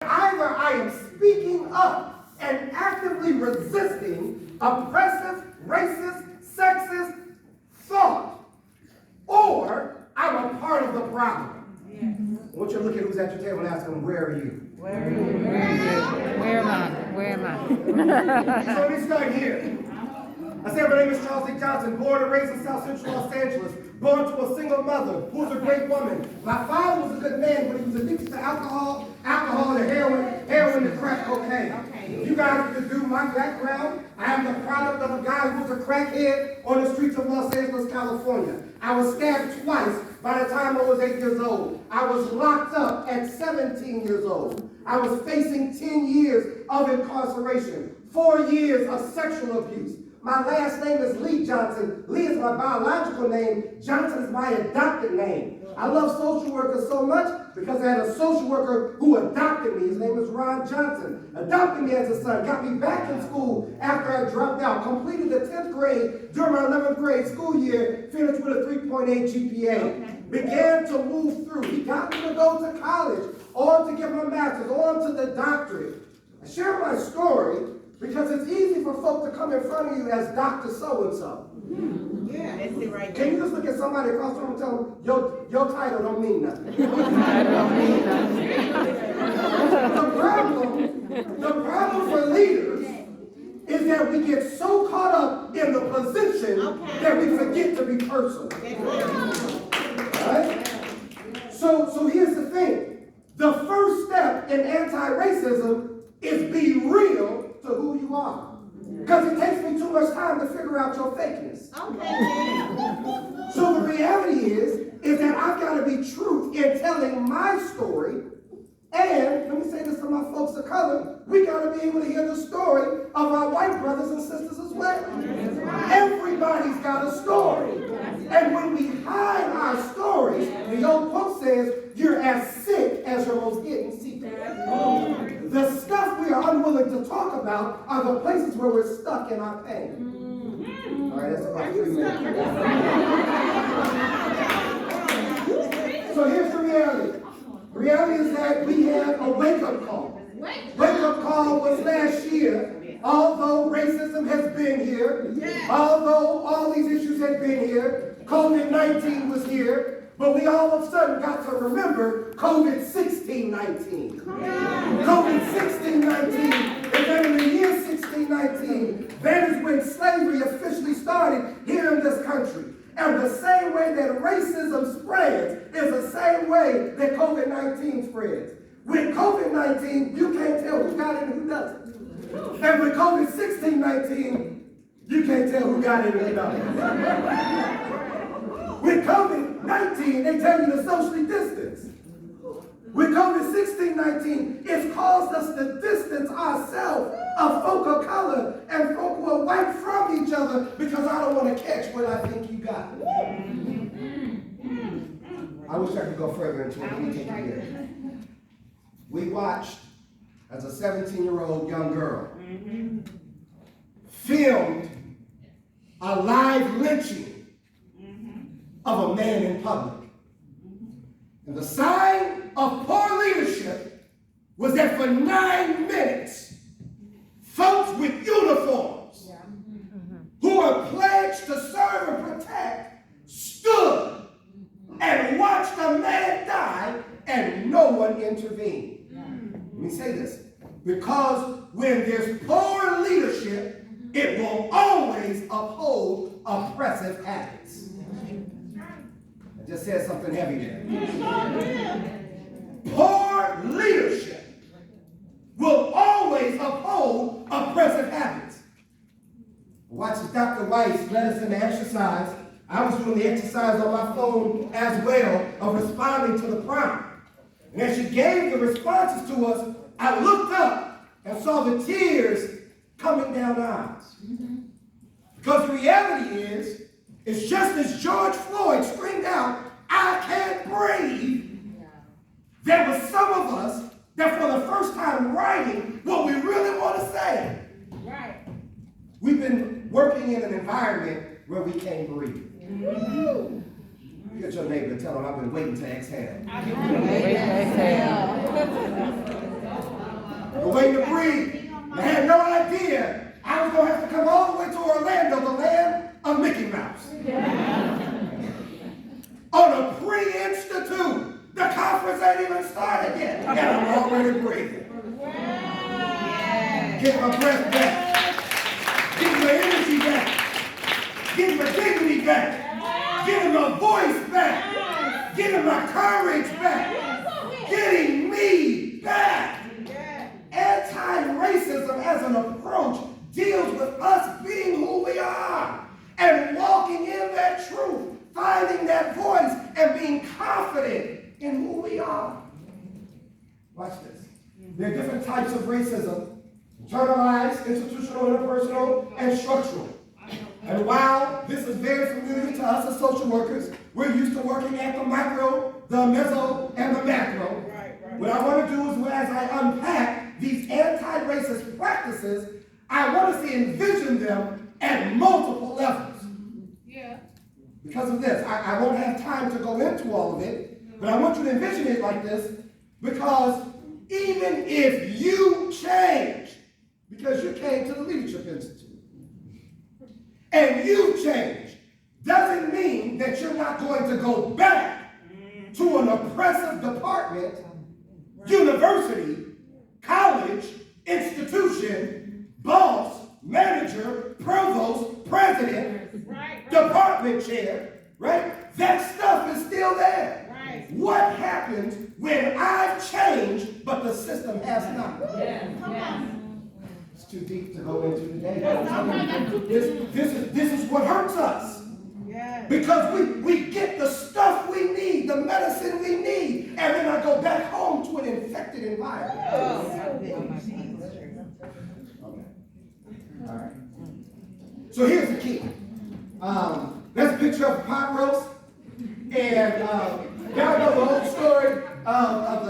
Either I am speaking up and actively resisting oppressive, racist, sexist thought, or I'm a part of the problem. I want you to look at who's at your table and ask them, where are you? Where are you? Where are you? Where am I? Where am I? So let me start here. I said my name is Charles D. Johnson, born and raised in South Central Los Angeles, born to a single mother who was a great woman. My father was a good man, but he was addicted to alcohol to heroin to crack cocaine. You guys could do my background. I am the product of a guy who was a crackhead on the streets of Los Angeles, California. I was stabbed twice by the time I was 8 years old. I was locked up at 17 years old. I was facing 10 years of incarceration, 4 years of sexual abuse. My last name is Lee Johnson. Lee is my biological name. Johnson is my adopted name. I love social workers so much because I had a social worker who adopted me. His name is Ron Johnson. Adopted me as a son. Got me back in school after I dropped out. Completed the 10th grade during my 11th grade school year. Finished with a 3.8 GPA. Began to move through. He got me to go to college, on to get my master's, on to the doctorate. I share my story because it's easy for folk to come in front of you as Dr. So-and-so. Yeah, that's it right there. Can you just look at somebody across the room and tell them, your title don't mean nothing? The problem for leaders is that we get so caught up in the position that we forget to be personal. Right? So here's the thing. The first step in anti-racism is be real to who you are. Because it takes me too much time to figure out your fakeness. So the reality is that I've got to be true in telling my story. And let me say this to my folks of color, we got to be able to hear the story of our white brothers and sisters as well. Everybody's got a story. And when we hide our stories, the old quote says, you're as sick as your most hidden secret. The stuff we are unwilling to talk about are the places where we're stuck in our pain. All right, that's about 3 minutes. So here's the reality. The reality is that we have a wake-up call. Wake-up call was last year. Although racism has been here, although all these issues had been here, COVID-19 was here, but we all of a sudden got to remember COVID-16-19. COVID-16-19, and then in the year 1619, that is when slavery officially started here in this country. And the same way that racism spreads is the same way that COVID-19 spreads. With COVID-19, you can't tell who got it and who doesn't. And with COVID-16-19, you can't tell who got it and who doesn't. With COVID-19, they tell you to socially distance. With COVID-16-19, it's caused us to distance ourselves of folk of color and folk who are white from each other because I don't want to catch what I think you got. I wish I could go further into it. Let me take you here. We watched as a 17-year-old young girl filmed a live lynching of a man in public. And the sign of poor leadership was that for 9 minutes, folks with uniforms who are pledged to serve and protect stood and watched a man die and no one intervened. Let me say this, because when there's poor leadership, it will always uphold oppressive habits. I just said something heavy there. Poor leadership will always uphold oppressive habits. Watch as Dr. Weiss led us in the exercise. I was doing the exercise on my phone as well of responding to the prompt. And as she gave the responses to us, I looked up and saw the tears coming down her eyes. Because the reality is, it's just as George Floyd screamed out, I can't breathe, there were some of us that for the first time writing what we really want to say. Right. We've been working in an environment where we can't breathe. Get your neighbor and tell them I've been waiting to exhale. Waiting to exhale. I'm waiting to breathe. I had no idea I was going to have to come all the way to Orlando, the land of Mickey Mouse. On a pre-institute. The conference ain't even started yet. And I'm already breathing. Get my breath back. Get my energy back. Get my dignity back. Getting my voice back. Getting my courage back. Getting me back. Anti-racism as an approach deals with us being who we are and walking in that truth, finding that voice and being confident in who we are. Watch this. There are different types of racism: internalized, institutional, interpersonal, and structural. And while this is very familiar to us as social workers, we're used to working at the micro, the meso, and the macro. What I want to do is, as I unpack these anti-racist practices, I want us to envision them at multiple levels. Yeah. Because of this, I won't have time to go into all of it, but I want you to envision it like this, because even if you change, because you came to the Leadership Institute, and you change, doesn't mean that you're not going to go back to an oppressive department, university, college, institution, boss, manager, provost, president, department chair, right? That stuff is still there. Right. What happens when I've changed, but the system has not? It's too deep to go into today. This is what hurts us. Because we get the stuff we need, the medicine we need, and then I go back home to an infected environment. Okay. All right. So here's the key. There's a picture of a pot roast, and y'all know the whole story of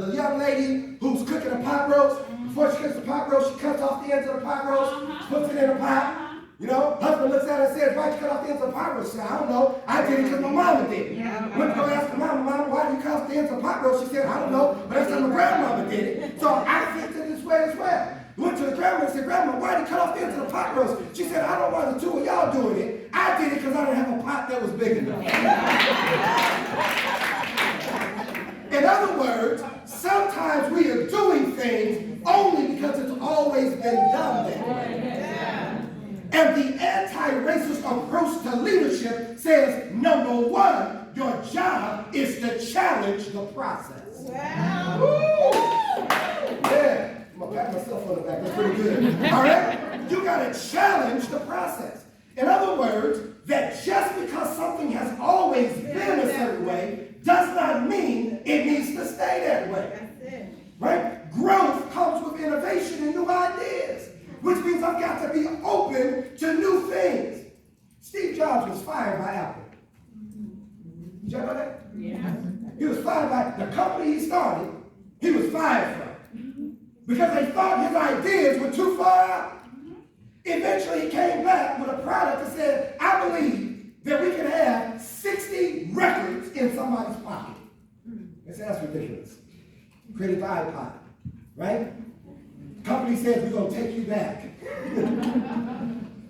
the young lady who's cooking a pot roast. Before she cooks the pot roast, she cuts off the ends of the pot roast, puts it in a pot. You know, husband looks at her and says, "Why'd you cut off the ends of the pot roast?" She said, "I don't know. I did it because my mama did it." Went to go ask her mama, "Why did you cut off the ends of the pot roast?" She said, "I don't know, but that's how my grandmama did it. So I fixed it this way as well." Went to the grandma and said, "Grandma, why did you cut off the ends of the pot roast?" She said, "I don't know the two of y'all doing it. I did it because I didn't have a pot that was big enough." In other words, sometimes we are doing things only because it's always been done that way. And the anti-racist approach to leadership says, number one, your job is to challenge the process. Yeah, I'm going to pat myself on the back. That's pretty good. All right? You got to challenge the process. In other words, that just because something has always been a certain way does not mean it needs to stay that way. Right? Growth comes with innovation and new ideas, which means I've got to be open to new things. Steve Jobs was fired by Apple. Did y'all know that? Yeah. He was fired by the company he started. He was fired from because they thought his ideas were too far out. Eventually, he came back with a product that said, "I believe that we can have 60 records in somebody's pocket." They said, "That's ridiculous." Created the iPod, right? Company says, "We're going to take you back."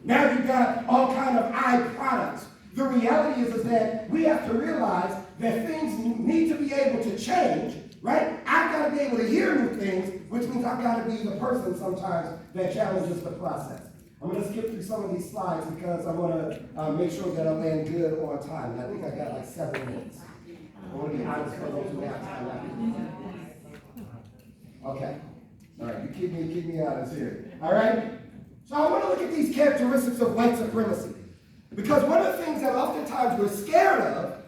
Now you've got all kind of products. The reality is that we have to realize that things need to be able to change, right? I've got to be able to hear new things, which means I've got to be the person sometimes that challenges the process. I'm going to skip through some of these slides because I want to make sure that I land good on time. And I think I got like 7 minutes. I want to be honest for those who have time. Okay. All right, you keep me honest here. All right? So I want to look at these characteristics of white supremacy. Because one of the things that oftentimes we're scared of,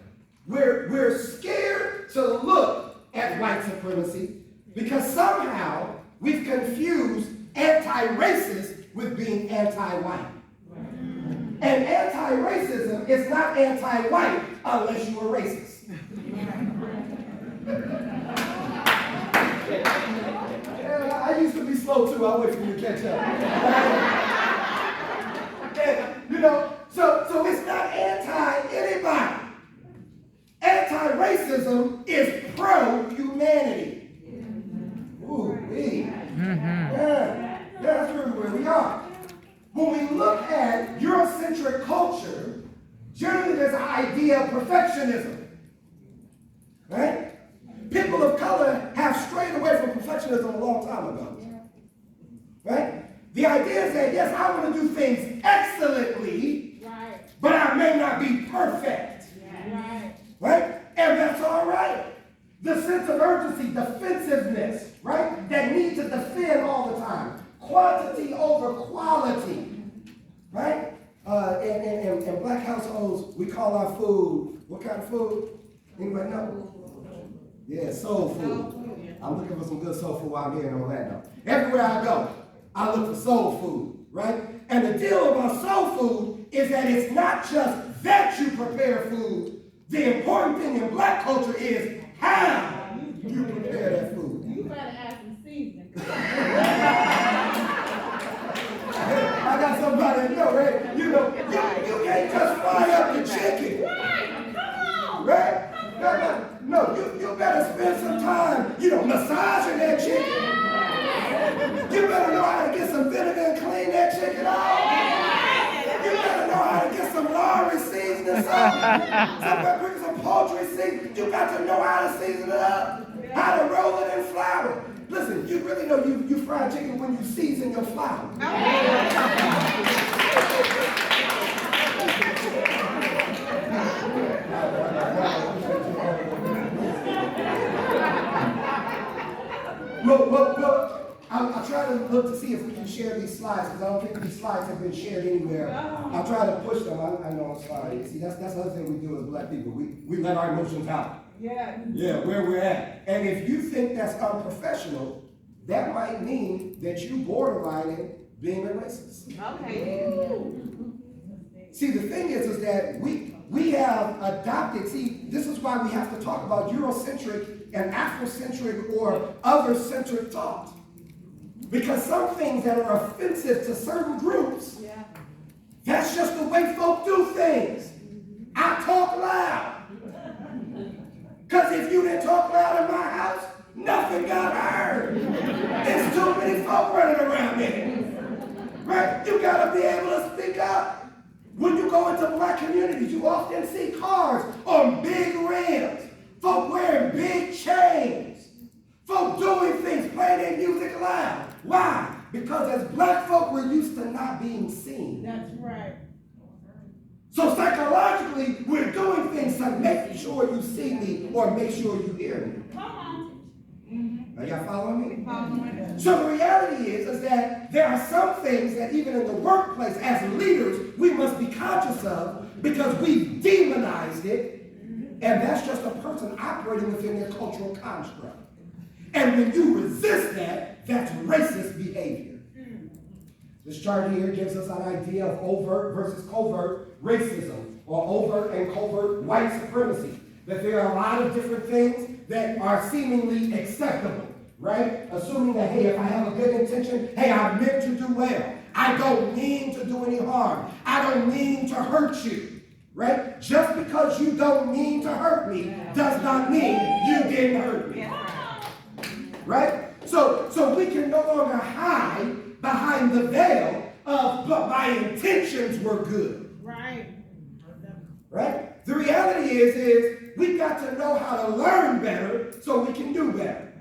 we're scared to look at white supremacy because somehow we've confused anti-racist with being anti-white. And anti-racism is not anti-white unless you are racist. I used to be slow too. I'll wait for you to catch up. And, so it's not anti-anybody. Anti-racism is pro-humanity. Ooh, Yeah, that's really where we are. When we look at Eurocentric culture, generally there's an idea of perfectionism. Right? People of color have strayed away from perfectionism a long time ago. Right? The idea is that, yes, I want to do things excellently, but I may not be perfect. Right? And that's all right. The sense of urgency, defensiveness, right? That need to defend all the time. Quantity over quality, right? In black households, we call our food, what kind of food? Anybody know? Yeah, soul food. I'm looking for some good soul food out here in Orlando. Everywhere I go, I look for soul food, right? And the deal about soul food is that it's not just that you prepare food. The important thing in black culture is how you prepare that food. You better add some seasoning. I got somebody to know, right? You know, you can't just fry up the chicken. Right? No, you better spend some time, massaging that chicken. You better know how to get some vinegar and clean that chicken off. You better know how to get some Lorry seasoning, some poultry seasoning. You got to know how to season it up, how to roll it in flour. Listen, you really know you fry chicken when you season your flour. Look, I'll try to look to see if we can share these slides, because I don't think these slides have been shared anywhere. I'll try to push them. I know, I'm sorry. See, that's the other thing we do as black people. We let our emotions out. Yeah, where we're at. And if you think that's unprofessional, that might mean that you borderline being a racist. Okay. See, the thing is that we have adopted, this is why we have to talk about Eurocentric and Afrocentric or other-centric thought. Because some things that are offensive to certain groups, that's just the way folk do things. I talk loud. Because if you didn't talk loud in my house, nothing got heard. There's too many folk running around here. Right? You got to be able to speak up. When you go into black communities, you often see cars on big rims, folk wearing big chains, folk doing things, playing their music loud. Why? Because as black folk, we're used to not being seen. That's right. So psychologically, we're doing things to make sure you see me or make sure you hear me. Come on. Are y'all following me? So the reality is that there are some things that even in the workplace, as leaders, we must be conscious of because we've demonized it, and that's just a person operating within their cultural construct. And when you resist that, that's racist behavior. This chart here gives us an idea of overt versus covert racism, or overt and covert white supremacy. That there are a lot of different things that are seemingly acceptable, right? Assuming that, hey, if I have a good intention, hey, I meant to do well. I don't mean to do any harm. I don't mean to hurt you, right? Just because you don't mean to hurt me does not mean you didn't hurt me, right? So we can no longer hide behind the veil of, but my intentions were good. Right? The reality is we've got to know how to learn better so we can do better.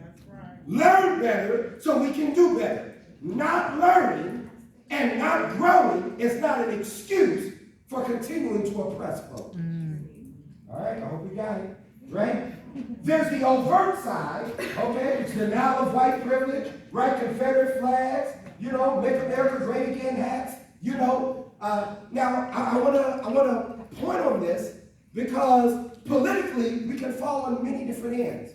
Learn better so we can do better. Not learning and not growing is not an excuse for continuing to oppress folks. All right, I hope we got it. Right? There's the overt side, okay? It's denial of white privilege, right? Confederate flags, Make America Great Again hats, Now, I wanna point on this because politically we can fall on many different ends.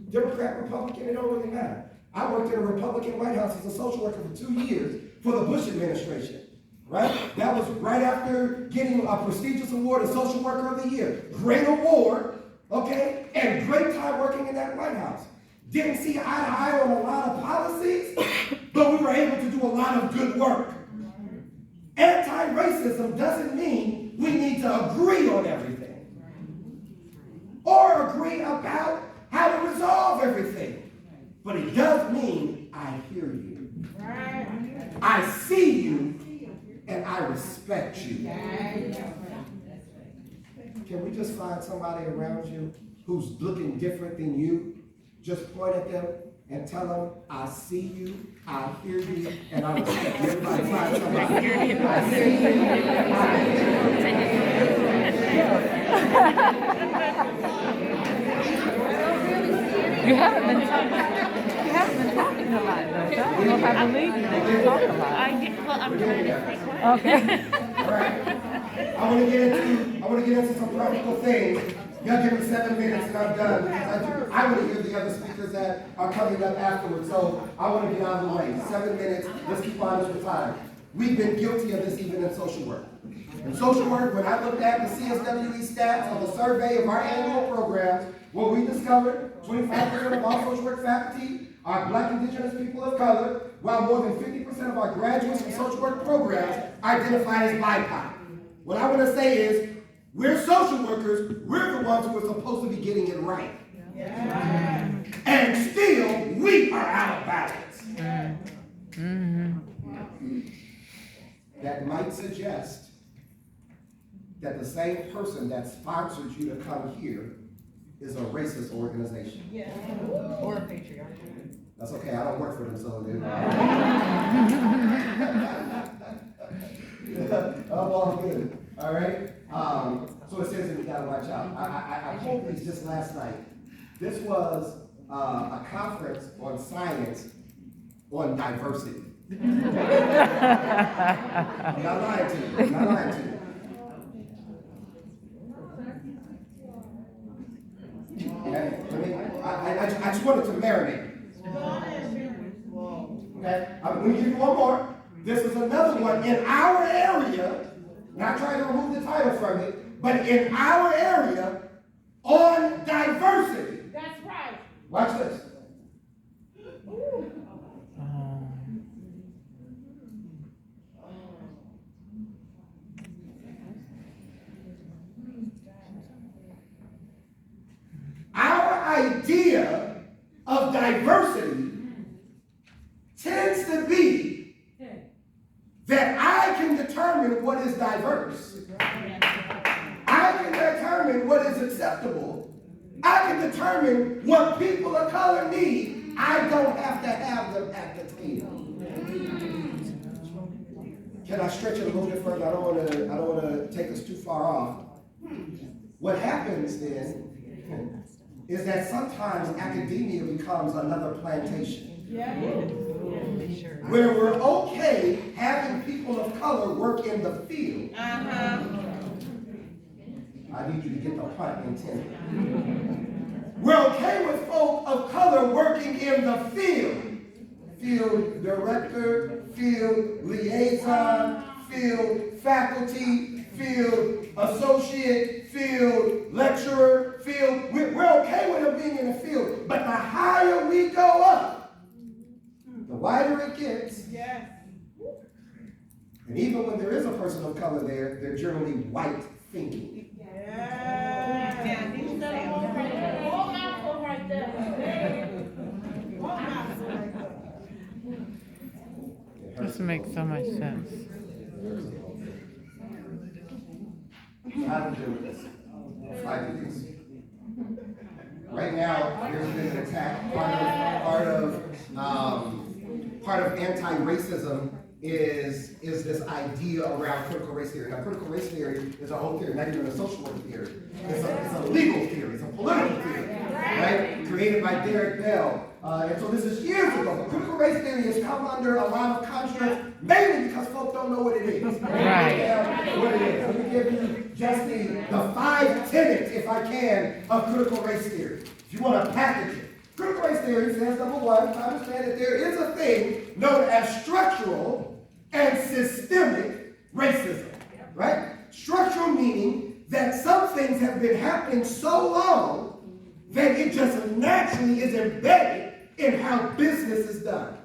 Democrat, Republican, it don't really matter. I worked in a Republican White House as a social worker for 2 years for the Bush administration, right? That was right after getting a prestigious award of Social Worker of the Year. Great award, okay? And great time working in that White House. Didn't see eye to eye on a lot of policies, but we were able to do a lot of good work. Anti-racism doesn't mean we need to agree on everything or agree about how to resolve everything. But it does mean I hear you. I see you and I respect you. Can we just find somebody around you who's looking different than you? Just point at them and tell them, I see you, I hear you, and I respect you. Everybody find somebody. I hear you, I see you, You haven't been talking a lot, though. So I don't know if I believe you that you talk a lot. Well, I'm trying to stay quiet. Okay. All right. I want to get into some practical things. Y'all give me 7 minutes and I'm done. Because I want to hear the other speakers that are coming up afterwards. So I want to get out of the way. 7 minutes. Let's keep honest with time. We've been guilty of this even in social work. In social work, when I looked at the CSWE stats of the survey of our annual programs, what we discovered, 25% of all social work faculty are Black, Indigenous people of color, while more than 50% of our graduates from social work programs identify as BIPOC. What I want to say is, we're social workers, we're the ones who are supposed to be getting it right. Yeah. And still, we are out of balance. That might suggest that the same person that sponsored you to come here is a racist organization. Yeah. Or a patriarchal. That's okay, I don't work for them, so dude. I'm all good. All right? So it says that we gotta watch out. I told these just last night. This was a conference on science on diversity. I'm not lying to you. I'm not lying to you. Okay? I just wanted to marinate. Okay? I'm going to give you one more. This is another one in our area. Not trying to remove the title from it, but in our area on diversity. That's right. Watch this. Our idea of diversity tends to be that I can determine what is diverse. I can determine what is acceptable. I can determine what people of color need. I don't have to have them at the table. Can I stretch it a little bit further? I don't want to take us too far off. What happens then is that sometimes academia becomes another plantation. Where we're okay having people of color work in the field. I need you to get the pun intended. We're okay with folk of color working in the field. Field director, field liaison, field faculty, field associate, field lecturer, field. We're okay with them being in the field. But the higher we go up, the wider it gets. Yes. And even when there is a person of color there, they're generally white thinking. Whole mouthful right there. Whole mouthful right there. This makes so much sense. How to deal with this? Fight with this. Right now, there's been an attack. Part of anti-racism is this idea around critical race theory. Now, critical race theory is a whole theory, not even a social work theory. It's a legal theory. It's a political theory, right? Created by Derek Bell. And so this is years ago. But critical race theory has come under a lot of construct, mainly because folks don't know what it is. Right. What it is. Let me give you just the 5 tenets, if I can, of critical race theory. If you want to package it. Critical race theory says, number one, to understand that there is a thing known as structural and systemic racism, right? Structural meaning that some things have been happening so long that it just naturally is embedded in how business is done.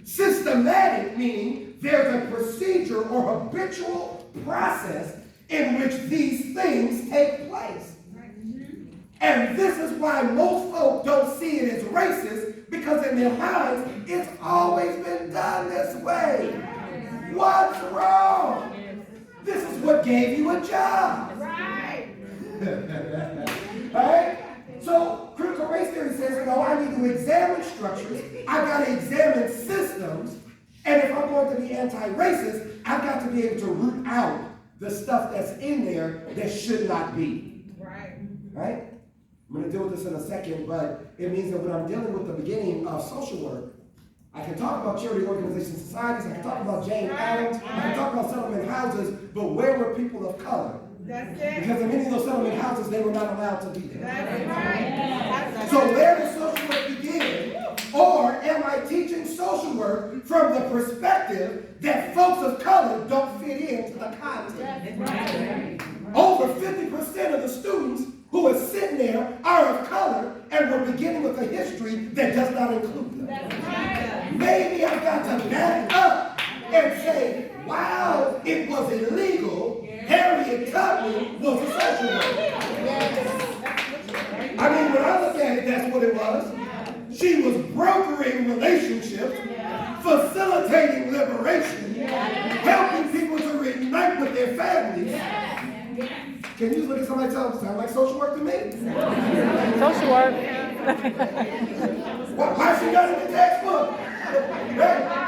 Systematic meaning there's a procedure or habitual process in which these things take place. And this is why most folk don't see it as racist, because in their minds, it's always been done this way. What's wrong? This is what gave you a job. Right. Right? So critical race theory says, no, I need to examine structures. I've got to examine systems. And if I'm going to be anti-racist, I've got to be able to root out the stuff that's in there that should not be. Right. Right? I'm going to deal with this in a second, but it means that when I'm dealing with the beginning of social work, I can talk about charity organizations, societies, I can talk about Jane Addams, I can talk about settlement houses, but where were people of color? That's it. Because in many of those settlement houses, they were not allowed to be there. That's right. So where does social work begin? Or am I teaching social work from the perspective that folks of color don't fit into the content? Right. Over 50% of the students who are sitting there are of color, and we're beginning with a history that does not include them. That's right. Maybe I've got to back up and say, wow, it was illegal. Harriet Tubman was a social worker. I mean, when I look at it, that's what it was. She was brokering relationships, facilitating liberation, helping people to reunite with their families. Can you look at somebody and tell them, sound like social work to me? Social work. Why she got it in the textbook? Right?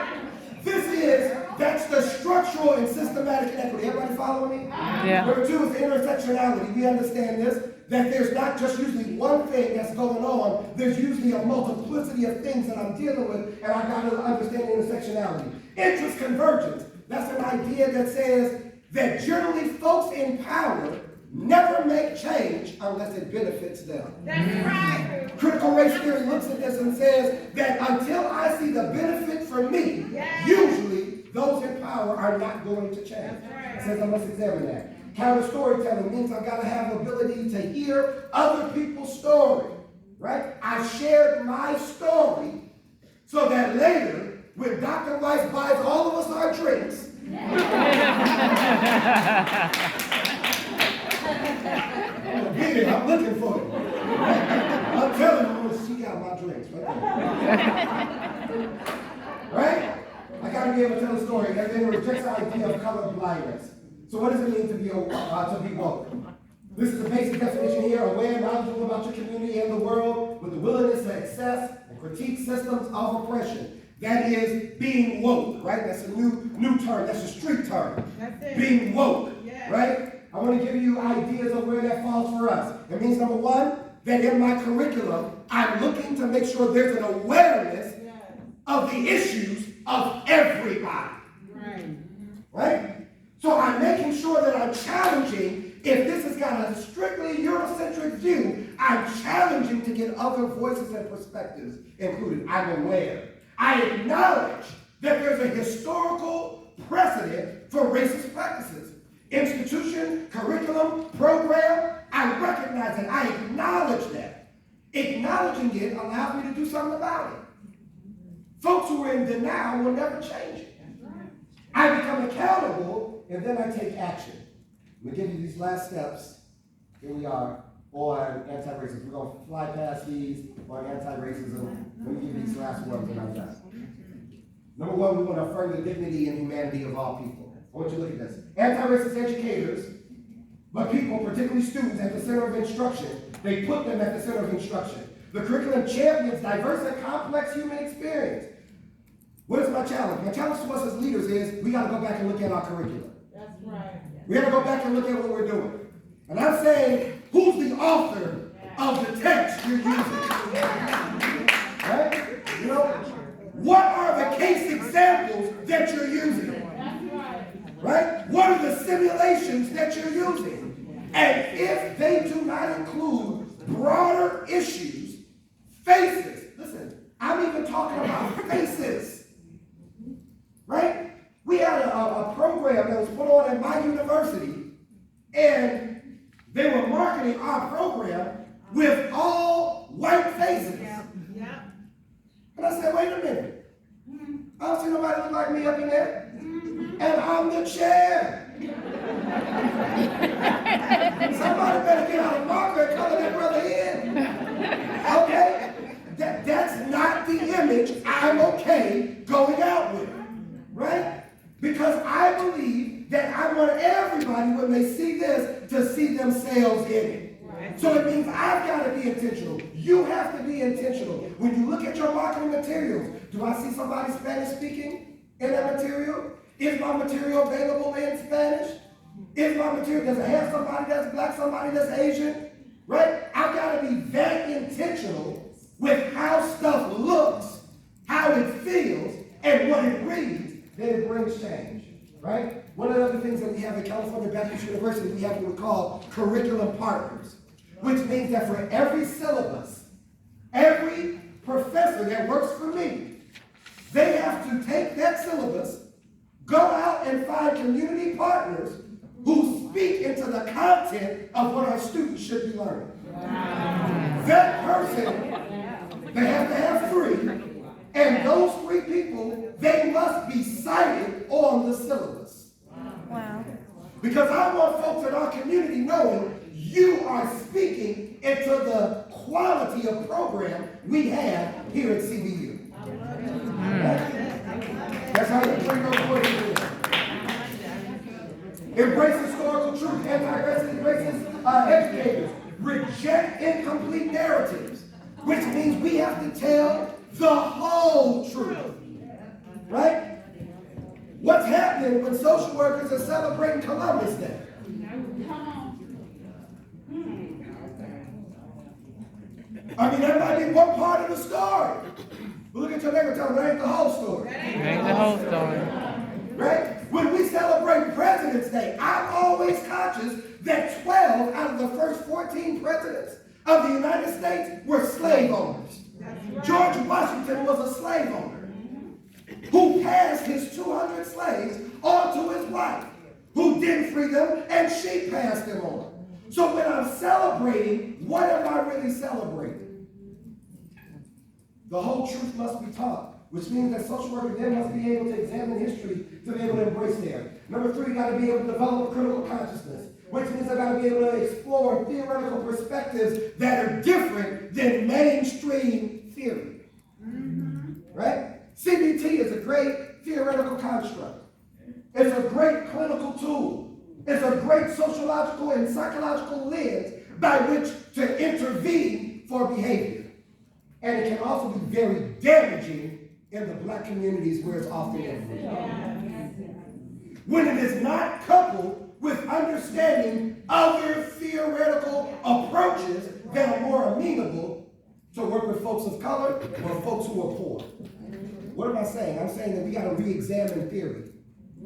That's the structural and systematic inequity. Everybody following me? Yeah. Number two is the intersectionality. We understand this, that there's not just usually one thing that's going on. There's usually a multiplicity of things that I'm dealing with, and I've got to understand intersectionality. Interest convergence. That's an idea that says that generally folks in power never make change unless it benefits them. That's right. Critical race theory looks at this and says that until I see the benefit for me, usually those in power are not going to change. It says I must examine that. Counter storytelling means I've got to have the ability to hear other people's story, right? I shared my story so that later, when Dr. Rice buys all of us our drinks, I'm looking for it. I'm telling you, I'm going to seek out my drinks right there. Right? I got to be able to tell a story, and then rejects the idea of color blindness. So what does it mean to be woke? This is the basic definition here: aware, knowledgeable about your community and the world, with the willingness to access and critique systems of oppression. That is being woke, right? That's a new term. That's a street term. That's it. Being woke, right? I want to give you ideas of where that falls for us. It means, number one, that in my curriculum, I'm looking to make sure there's an awareness of the issues of everybody. Right? So I'm making sure that I'm challenging, if this has got a strictly Eurocentric view, I'm challenging to get other voices and perspectives included. I'm aware. I acknowledge that there's a historical precedent for racist practices. Institution, curriculum, program, I recognize it. I acknowledge that. Acknowledging it allows me to do something about it. Folks who are in denial will never change it. I become accountable, and then I take action. I'm going to give you these last steps. Here we are on anti-racism. We're going to fly past these on anti-racism. Let me give you these last ones, and I'm done. Number one, we want to affirm the dignity and humanity of all people. I want you to look at this. Anti-racist educators, but people, particularly students, at the center of instruction. They put them at the center of instruction. The curriculum champions diverse and complex human experience. What is my challenge? My challenge to us as leaders is we got to go back and look at our curriculum. That's right. We got to go back and look at what we're doing. And I'm saying, who's the author of the text you're using? Right? You know, what are the case examples that you're using? Right? What are the simulations that you're using? And if they do not include broader issues, faces, listen, I'm even talking about faces, right? We had a program that was put on at my university, and they were marketing our program with all white faces. Yeah. And I said, wait a minute. I don't see nobody look like me up in there. And I'm the chair. Somebody better get out a marker and color that brother in. Okay? That's not the image I'm okay going out with. Right? Because I believe that I want everybody, when they see this, to see themselves in it. So it means I've got to be intentional. You have to be intentional. When you look at your marketing materials, do I see somebody Spanish speaking in that material? Is my material available in Spanish? Is my material, does it have somebody that's black, somebody that's Asian? Right? I've got to be very intentional with how stuff looks, how it feels, and what it reads, then it brings change. Right? One of the other things that we have at California Baptist University, we have what we call curriculum partners, which means that for every syllabus, every professor that works for me, they have to take that syllabus, go out and find community partners who speak into the content of what our students should be learning. Wow. That person, they have to have 3, and those 3 people, they must be cited on the syllabus. Wow. Because I want folks in our community knowing you are speaking into the quality of program we have here at CBU. That's how you bring those voices in. Embrace historical truth, anti-racist, racist educators. Reject incomplete narratives, which means we have to tell the whole truth. Right? What's happening when social workers are celebrating Columbus Day? I mean, that might be one part of the story. But look at your neighbor, tell them that ain't the whole story. Ain't the whole story. Right? When we celebrate President's Day, I'm always conscious that 12 out of the first 14 presidents of the United States were slave owners. George Washington was a slave owner who passed his 200 slaves on to his wife, who didn't free them, and she passed them on. So when I'm celebrating, what am I really celebrating? The whole truth must be taught, which means that social workers then must be able to examine history to be able to embrace them. Number 3, got to be able to develop critical consciousness, which means I got to be able to explore theoretical perspectives that are different than mainstream theory. Right? CBT is a great theoretical construct. It's a great clinical tool. It's a great sociological and psychological lens by which to intervene for behavior. And it can also be very damaging in the black communities where it's often influenced. When it is not coupled with understanding other theoretical approaches that are more amenable to work with folks of color or folks who are poor. What am I saying? I'm saying that we got to re-examine theory.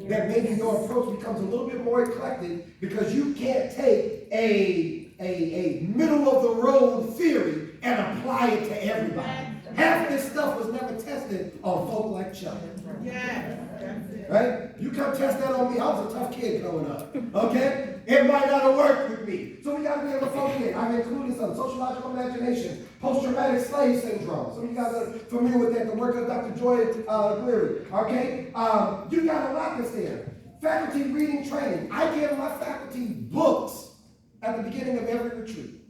That maybe your approach becomes a little bit more eclectic because you can't take a middle-of-the-road theory and apply it to everybody. Half of this stuff was never tested on folk like Chuck. Right? You come test that on me. I was a tough kid growing up. Okay? It might not have worked with me. So we got to be able to focus in. I've included some sociological imagination, post-traumatic slave syndrome. Some of you guys are familiar with that, the work of Dr. Joy Cleary. Okay? You got a lot that's there. Faculty reading training. I give my faculty books at the beginning of every retreat.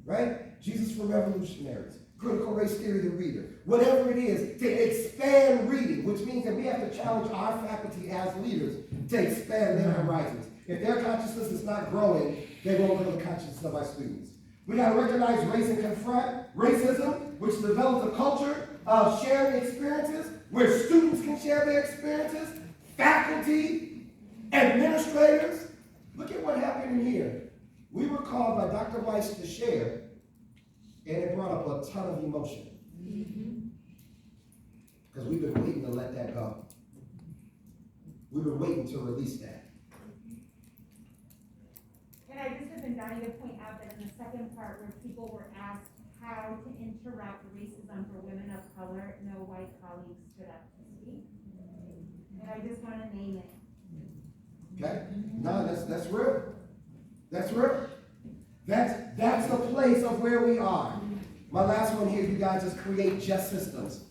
Right? Jesus for Revolutionaries. Critical race theory, the reader. Whatever it is, to expand reading, which means that we have to challenge our faculty as leaders to expand their horizons. If their consciousness is not growing, they won't grow the consciousness of our students. We got to recognize race and confront racism, which develops a culture of sharing experiences where students can share their experiences, faculty, administrators. Look at what happened in here. We were called by Dr. Weiss to share, and it brought up a ton of emotion. Because we've been waiting to let that go. We've been waiting to release that. And I just have been dying to point out that in the second part where people were asked how to interrupt racism for women of color, no white colleagues stood up to speak. And I just want to name it. Okay? No, that's real. That's real. That's the place of where we are. My last one here, you guys, is create just systems.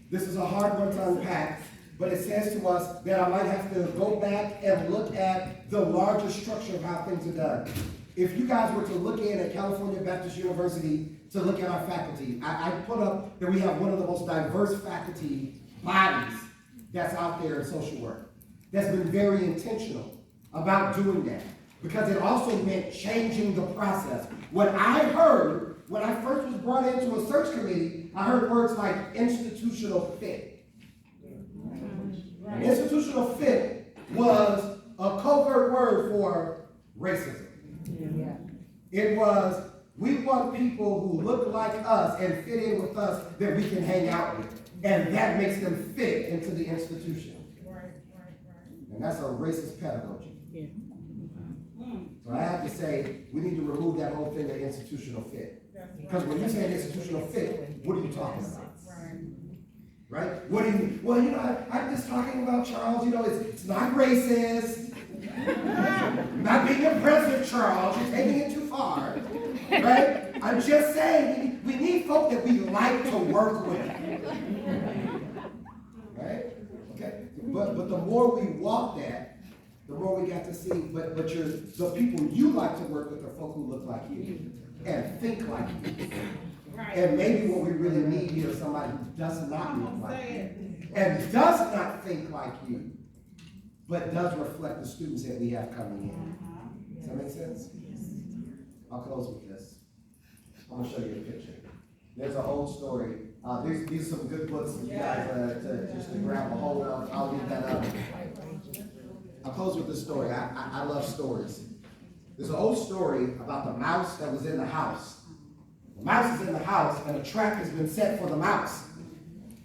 This is a hard one to unpack, but it says to us that I might have to go back and look at the larger structure of how things are done. If you guys were to look in at California Baptist University to look at our faculty, I put up that we have one of the most diverse faculty bodies that's out there in social work that's been very intentional about doing that, because it also meant changing the process. What I heard when I first was brought into a search committee, I heard words like institutional fit. Institutional fit was a covert word for racism. It was, we want people who look like us and fit in with us that we can hang out with. And that makes them fit into the institution. And that's a racist pedagogy. So I have to say, we need to remove that whole thing of institutional fit. Because when you say institutional fit, what are you talking about? Right? What do you mean? Well, I'm just talking about Charles, it's not racist. Not being oppressive, Charles, you're taking it too far. Right? I'm just saying, we need folk that we like to work with. Right? Okay. But the more we walk that, the more we got to see, but the people you like to work with are folk who look like you and think like you. And maybe what we really need here is somebody who does not look like you and does not think like you, but does reflect the students that we have coming in. Does that make sense? I'll close with this. I'm going to show you a picture. There's an old story. These are some good books for you guys to grab a hold of. I'll leave that up. I'll close with this story. I love stories. There's an old story about the mouse that was in the house. The mouse is in the house and a trap has been set for the mouse.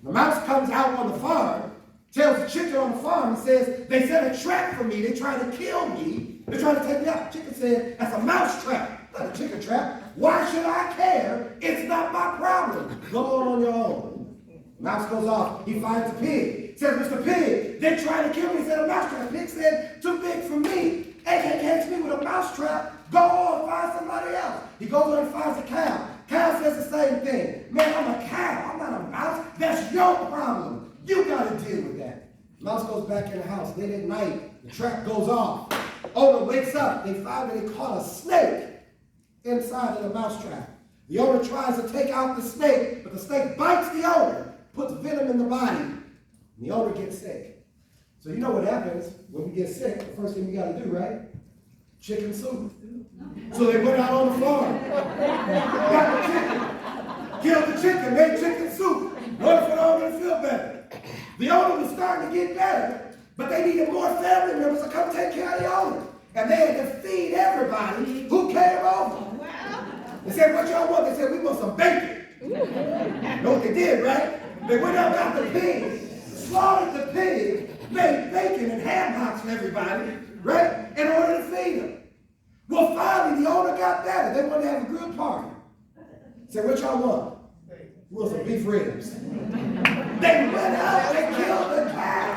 The mouse comes out on the farm, tells the chicken on the farm and says, they set a trap for me. They're trying to kill me. They're trying to take me out. The chicken said, that's a mouse trap, not a chicken trap. Why should I care? It's not my problem. Go on your own. The mouse goes off. He finds a pig. Says, Mr. Pig, they're trying to kill me. He said, a mouse trap. Pig said, too big for me. They can't catch me with a mouse trap. Go on, find somebody else. He goes on and finds a cow. Cow says the same thing. Man, I'm a cow. I'm not a mouse. That's your problem. You got to deal with that. Mouse goes back in the house. Late at night, the trap goes off. Owner wakes up. They find that they caught a snake inside of the mouse trap. The owner tries to take out the snake, but the snake bites the owner, puts venom in the body, and the owner gets sick. So you know what happens when you get sick? The first thing you got to do, right? Chicken soup. So they went out on the farm, got the chicken, killed the chicken, made chicken soup, wanted for the owner to feel better. The owner was starting to get better, but they needed more family members to come take care of the owner. And they had to feed everybody who came over. They said, what y'all want? They said, we want some bacon. You know what they did, right? They went out, got the pig, slaughtered the pig, made bacon and ham hocks for everybody, right? In order to feed them. Well, finally, the owner got better. They wanted to have a good party. Said, what y'all want? We want some beef ribs. They went out and killed the cow.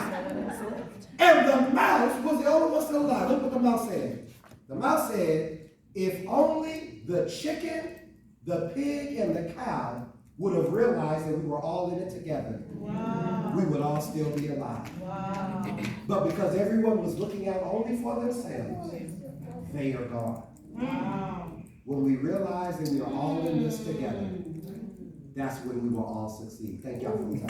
And the mouse was the only one still alive. Look what the mouse said. The mouse said, if only the chicken, the pig, and the cow would have realized that we were all in it together, we would all still be alive. But because everyone was looking out only for themselves, they are gone. When we realize that we are all in this together, that's when we will all succeed. Thank y'all for the time.